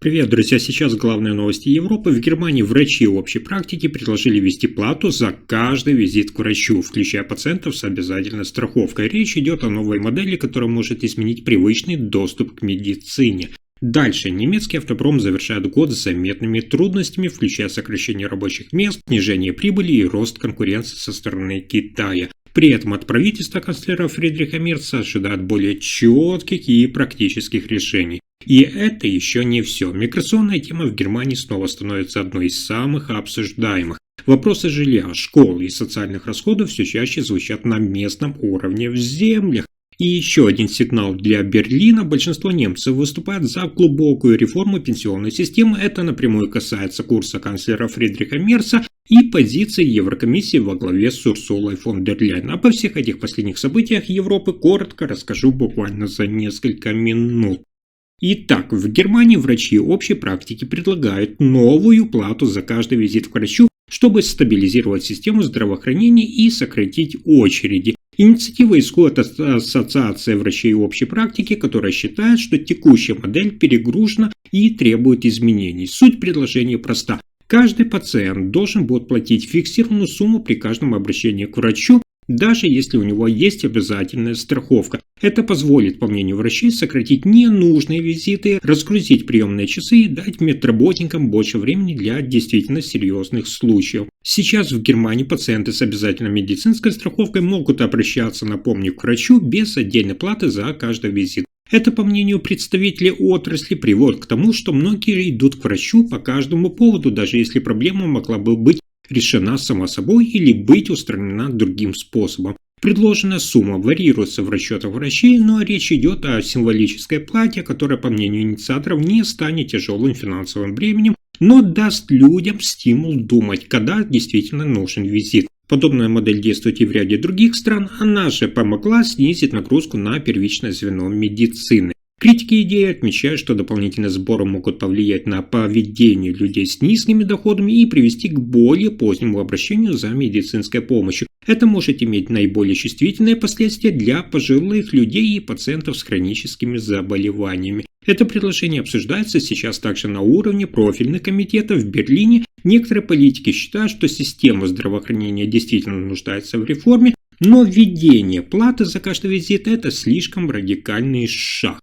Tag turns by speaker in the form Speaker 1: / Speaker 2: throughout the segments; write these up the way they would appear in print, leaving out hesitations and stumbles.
Speaker 1: Привет, друзья! Сейчас главные новости Европы. В Германии врачи общей практики предложили ввести плату за каждый визит к врачу, включая пациентов с обязательной страховкой. Речь идет о новой модели, которая может изменить привычный доступ к медицине. Дальше. Немецкий автопром завершает год с заметными трудностями, включая сокращение рабочих мест, снижение прибыли и рост конкуренции со стороны Китая. При этом от правительства канцлера Фридриха Мерца ожидают более четких и практических решений. И это еще не все. Миграционная тема в Германии снова становится одной из самых обсуждаемых. Вопросы жилья, школ и социальных расходов все чаще звучат на местном уровне в землях. И еще один сигнал для Берлина. Большинство немцев выступает за глубокую реформу пенсионной системы. Это напрямую касается курса канцлера Фридриха Мерца и позиции Еврокомиссии во главе с Урсулой фон дер Ляйен. Обо всех этих последних событиях Европы коротко расскажу буквально за несколько минут. Итак, в Германии врачи общей практики предлагают новую плату за каждый визит к врачу, чтобы стабилизировать систему здравоохранения и сократить очереди. Инициатива исходит от Ассоциации врачей общей практики, которая считает, что текущая модель перегружена и требует изменений. Суть предложения проста. Каждый пациент должен будет платить фиксированную сумму при каждом обращении к врачу, даже если у него есть обязательная страховка. Это позволит, по мнению врачей, сократить ненужные визиты, разгрузить приемные часы и дать медработникам больше времени для действительно серьезных случаев. Сейчас в Германии пациенты с обязательной медицинской страховкой могут обращаться, напомню, к врачу без отдельной платы за каждый визит. Это, по мнению представителей отрасли, приводит к тому, что многие идут к врачу по каждому поводу, даже если проблема могла бы быть решена сама собой или быть устранена другим способом. Предложенная сумма варьируется в расчетах врачей, но речь идет о символической плате, которая, по мнению инициаторов, не станет тяжелым финансовым бременем, но даст людям стимул думать, когда действительно нужен визит. Подобная модель действует и в ряде других стран, она же помогла снизить нагрузку на первичное звено медицины. Критики идеи отмечают, что дополнительные сборы могут повлиять на поведение людей с низкими доходами и привести к более позднему обращению за медицинской помощью. Это может иметь наиболее чувствительные последствия для пожилых людей и пациентов с хроническими заболеваниями. Это предложение обсуждается сейчас также на уровне профильных комитетов в Берлине. Некоторые политики считают, что система здравоохранения действительно нуждается в реформе, но введение платы за каждый визит – это слишком радикальный шаг.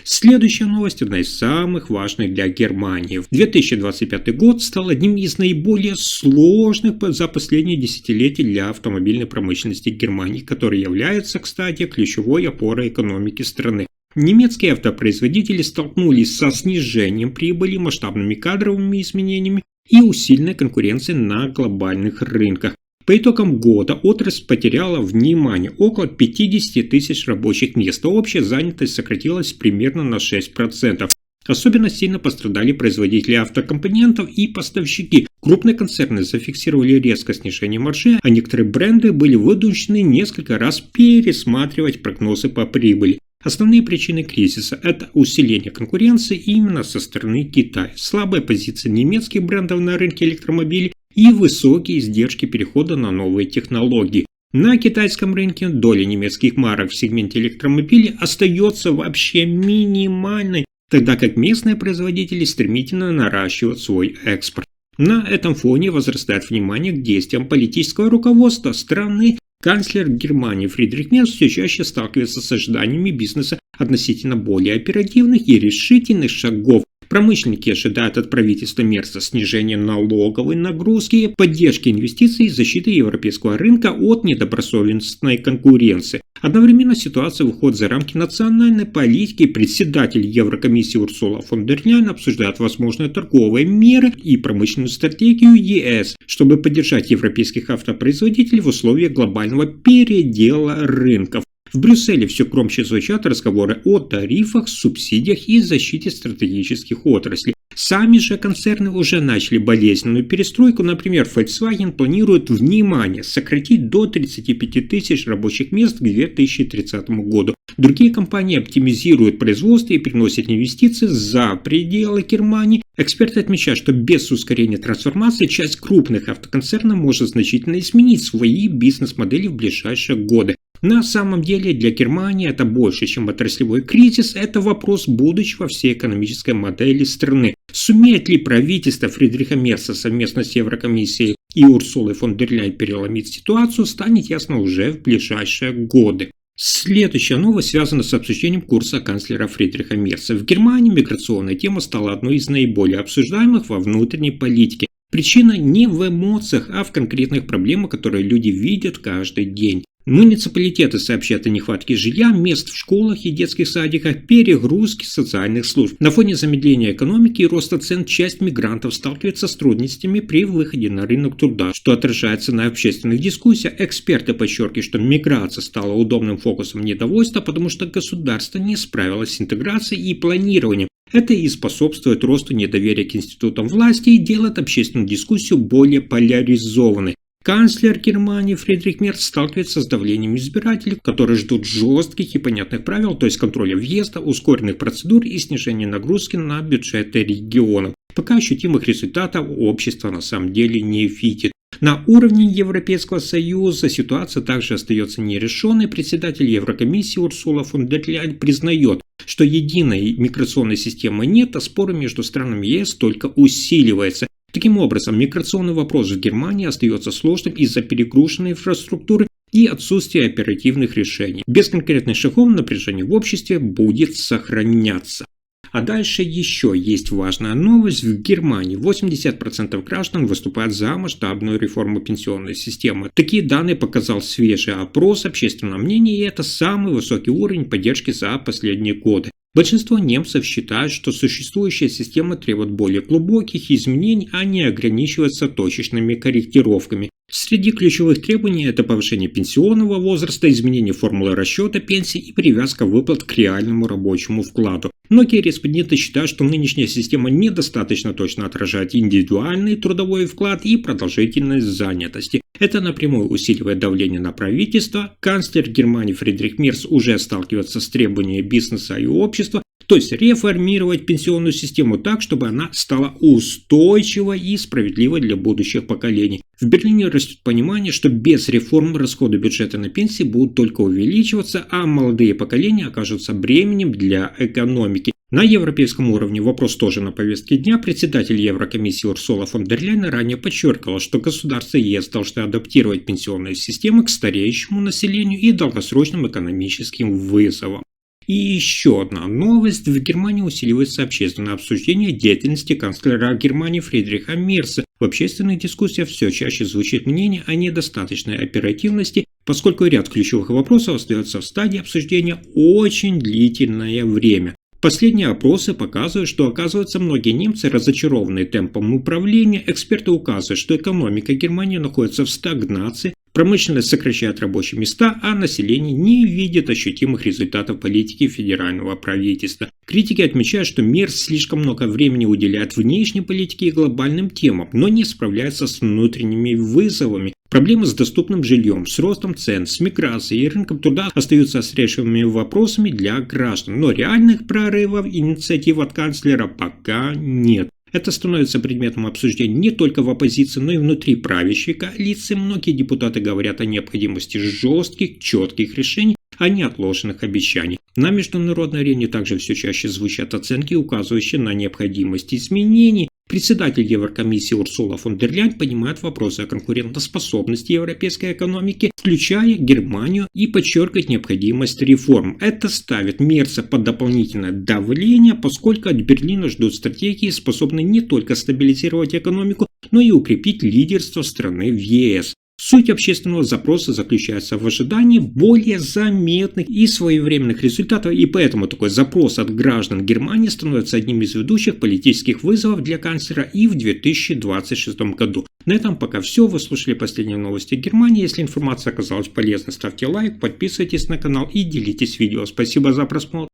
Speaker 1: Следующая новость одна из самых важных для Германии. 2025 год стал одним из наиболее сложных за последние десятилетия для автомобильной промышленности Германии, который является, кстати, ключевой опорой экономики страны. Немецкие автопроизводители столкнулись со снижением прибыли, масштабными кадровыми изменениями и усиленной конкуренцией на глобальных рынках. По итогам года отрасль потеряла внимание около 50 тысяч рабочих мест, а общая занятость сократилась примерно на 6%. Особенно сильно пострадали производители автокомпонентов и поставщики. Крупные концерны зафиксировали резкое снижение маржи, а некоторые бренды были вынуждены несколько раз пересматривать прогнозы по прибыли. Основные причины кризиса – это усиление конкуренции именно со стороны Китая, слабая позиция немецких брендов на рынке электромобилей и высокие издержки перехода на новые технологии. На китайском рынке доля немецких марок в сегменте электромобилей остается вообще минимальной, тогда как местные производители стремительно наращивают свой экспорт. На этом фоне возрастает внимание к действиям политического руководства страны. Канцлер Германии Фридрих Мерц все чаще сталкивается с ожиданиями бизнеса относительно более оперативных и решительных шагов. Промышленники ожидают от правительства Мерца снижения налоговой нагрузки, поддержки инвестиций и защиты европейского рынка от недобросовестной конкуренции. Одновременно ситуация выходит за рамки национальной политики. Председатель Еврокомиссии Урсула фон дер Ляйен обсуждает возможные торговые меры и промышленную стратегию ЕС, чтобы поддержать европейских автопроизводителей в условиях глобального передела рынков. В Брюсселе все громче звучат разговоры о тарифах, субсидиях и защите стратегических отраслей. Сами же концерны уже начали болезненную перестройку. Например, Volkswagen планирует, внимание, сократить до 35 тысяч рабочих мест к 2030 году. Другие компании оптимизируют производство и переносят инвестиции за пределы Германии. Эксперты отмечают, что без ускорения трансформации часть крупных автоконцернов может значительно изменить свои бизнес-модели в ближайшие годы. На самом деле для Германии это больше, чем отраслевой кризис, это вопрос будущего всей экономической модели страны. Сумеет ли правительство Фридриха Мерца совместно с Еврокомиссией и Урсулой фон дер Ляйен переломить ситуацию, станет ясно уже в ближайшие годы. Следующая новость связана с обсуждением курса канцлера Фридриха Мерца. В Германии миграционная тема стала одной из наиболее обсуждаемых во внутренней политике. Причина не в эмоциях, а в конкретных проблемах, которые люди видят каждый день. Муниципалитеты сообщают о нехватке жилья, мест в школах и детских садиках, перегрузке социальных служб. На фоне замедления экономики и роста цен часть мигрантов сталкивается с трудностями при выходе на рынок труда, что отражается на общественных дискуссиях. Эксперты подчеркивают, что миграция стала удобным фокусом недовольства, потому что государство не справилось с интеграцией и планированием. Это и способствует росту недоверия к институтам власти и делает общественную дискуссию более поляризованной. Канцлер Германии Фридрих Мерц сталкивается с давлением избирателей, которые ждут жестких и понятных правил, то есть контроля въезда, ускоренных процедур и снижения нагрузки на бюджеты регионов. Пока ощутимых результатов общество на самом деле не видит. На уровне Европейского Союза ситуация также остается нерешенной. Председатель Еврокомиссии Урсула фон дер Ляйен признает, что единой миграционной системы нет, а споры между странами ЕС только усиливаются. Таким образом, миграционный вопрос в Германии остается сложным из-за перегруженной инфраструктуры и отсутствия оперативных решений. Без конкретных шагов напряжение в обществе будет сохраняться. А дальше еще есть важная новость. В Германии 80% граждан выступают за масштабную реформу пенсионной системы. Такие данные показал свежий опрос общественного мнения, и это самый высокий уровень поддержки за последние годы. Большинство немцев считают, что существующая система требует более глубоких изменений, а не ограничивается точечными корректировками. Среди ключевых требований это повышение пенсионного возраста, изменение формулы расчета пенсии и привязка выплат к реальному рабочему вкладу. Многие респонденты считают, что нынешняя система недостаточно точно отражает индивидуальный трудовой вклад и продолжительность занятости. Это напрямую усиливает давление на правительство. Канцлер Германии Фридрих Мерц уже сталкивается с требованиями бизнеса и общества, то есть реформировать пенсионную систему так, чтобы она стала устойчивой и справедливой для будущих поколений. В Берлине растет понимание, что без реформ расходы бюджета на пенсии будут только увеличиваться, а молодые поколения окажутся бременем для экономики. На европейском уровне вопрос тоже на повестке дня. Председатель Еврокомиссии Урсула фон дер Ляйен ранее подчеркивала, что государства ЕС должны адаптировать пенсионные системы к стареющему населению и долгосрочным экономическим вызовам. И еще одна новость. В Германии усиливается общественное обсуждение деятельности канцлера Германии Фридриха Мерца. В общественных дискуссиях все чаще звучит мнение о недостаточной оперативности, поскольку ряд ключевых вопросов остается в стадии обсуждения очень длительное время. Последние опросы показывают, что, оказывается, многие немцы разочарованы темпом управления. Эксперты указывают, что экономика Германии находится в стагнации, промышленность сокращает рабочие места, а население не видит ощутимых результатов политики федерального правительства. Критики отмечают, что Мерц слишком много времени уделяет внешней политике и глобальным темам, но не справляется с внутренними вызовами. Проблемы с доступным жильем, с ростом цен, с миграцией и рынком труда остаются острейшими вопросами для граждан, но реальных прорывов инициатив от канцлера пока нет. Это становится предметом обсуждения не только в оппозиции, но и внутри правящей коалиции. Многие депутаты говорят о необходимости жестких, четких решений, а не отложенных обещаний. На международной арене также все чаще звучат оценки, указывающие на необходимость изменений. Председатель Еврокомиссии Урсула фон дер Ляйен понимает вопросы о конкурентоспособности европейской экономики, включая Германию, и подчеркивает необходимость реформ. Это ставит Мерца под дополнительное давление, поскольку от Берлина ждут стратегии, способные не только стабилизировать экономику, но и укрепить лидерство страны в ЕС. Суть общественного запроса заключается в ожидании более заметных и своевременных результатов, и поэтому такой запрос от граждан Германии становится одним из ведущих политических вызовов для канцлера и в 2026 году. На этом пока все. Вы слушали последние новости Германии. Если информация оказалась полезной, ставьте лайк, подписывайтесь на канал и делитесь видео. Спасибо за просмотр.